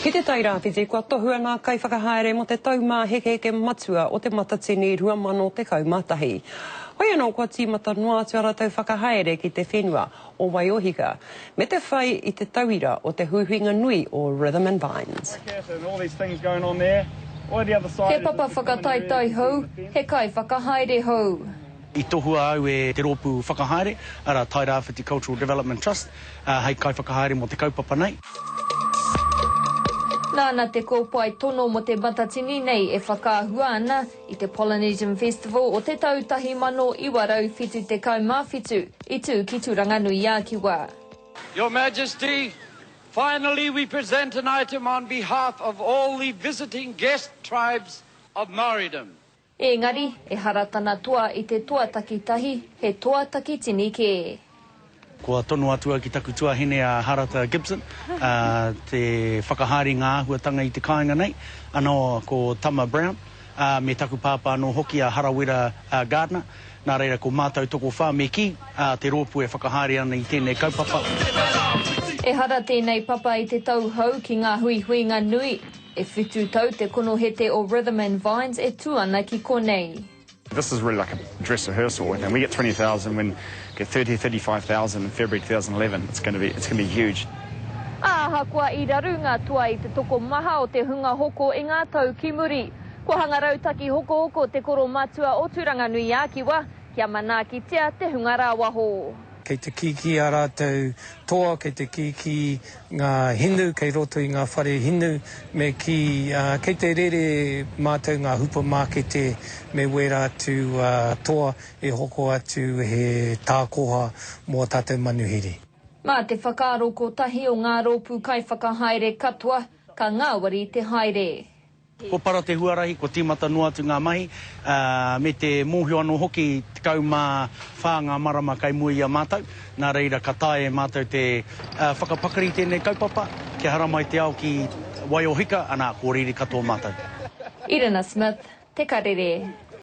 Ki te tairāwhiti, kua tohua ngā kai whakahaere mo te taumā heke matua o te matatini 2011. Hoi anō kua tīmata noa atu ara tau whakahaere ki te whenua o Waiohika, me te whai I te tauira o te huhinga nui o Rhythm and Vines. He papa whakataitai hou, he kai whakahaere hou. I tohua au e te rōpū whakahaere, ara Tairāwhiti Cultural Development Trust, hei kai whakahaere mo te kaupapa nei. Nāna te kōpai tono mo te matatini nei e whakaahua ana I te Polynesian Festival o te tautahi mano iwarau whitu te kaumāwhitu I tū ki Turanganui Ākiwa. Your Majesty, finally we present an item on behalf of all the visiting guest tribes of Māoridom. Engari, e haratana toa I te tuataki tahi, he tuataki tinike. Kua tono atua ki taku tuahine a Harata Gibson, te whakahaere ngā ahuatanga I te kāinga nei, anō ko Tama Brown, me taku pāpā no hoki a Harawira Gardner, nā reira ko mātou toko whā me ki, te rōpū e whakahaere ana I tēnei kaupapa. E hara tēnei papa I te tau hau ki ngā huihuinga nui, e whitu tau te kono hete o Rhythm and Vines e tuana ki konei. This is really like a dress rehearsal, and we get 20,000 when we get 30, 35,000 in February 2011. It's going to be huge. Āha kua I raru ngā tua I te toko maha o te hunga hoko I ngā tau ki muri. Kua hangarau taki hoko hoko te koro matua o Turanganui Ākiwa, kia manakitia te hunga rāwaho. Kei te kiki a rātou toa, kei te kiki ngā hinu, kei roto I ngā whare hinu, me kei te rere mātou ngā hupa mākete me wera atu toa e hoko atu he tākoha mō tātou manuhiri. Mā te whakaaro ko tahi o ngā rōpū kai whakahaere katoa, ka ngāwari te haere. Ko para te huarahi, ko tīmata noa atu ngā mahi, me te mōhio anō hoki te kaumā whā ngā marama kai mui a mātou, nā reira ka tae mātou te whakapakari tēnei kaupapa, ke haramai te ao ki Waiohika, anā ko riri katoa mātou. Irina Smith, Te Karere.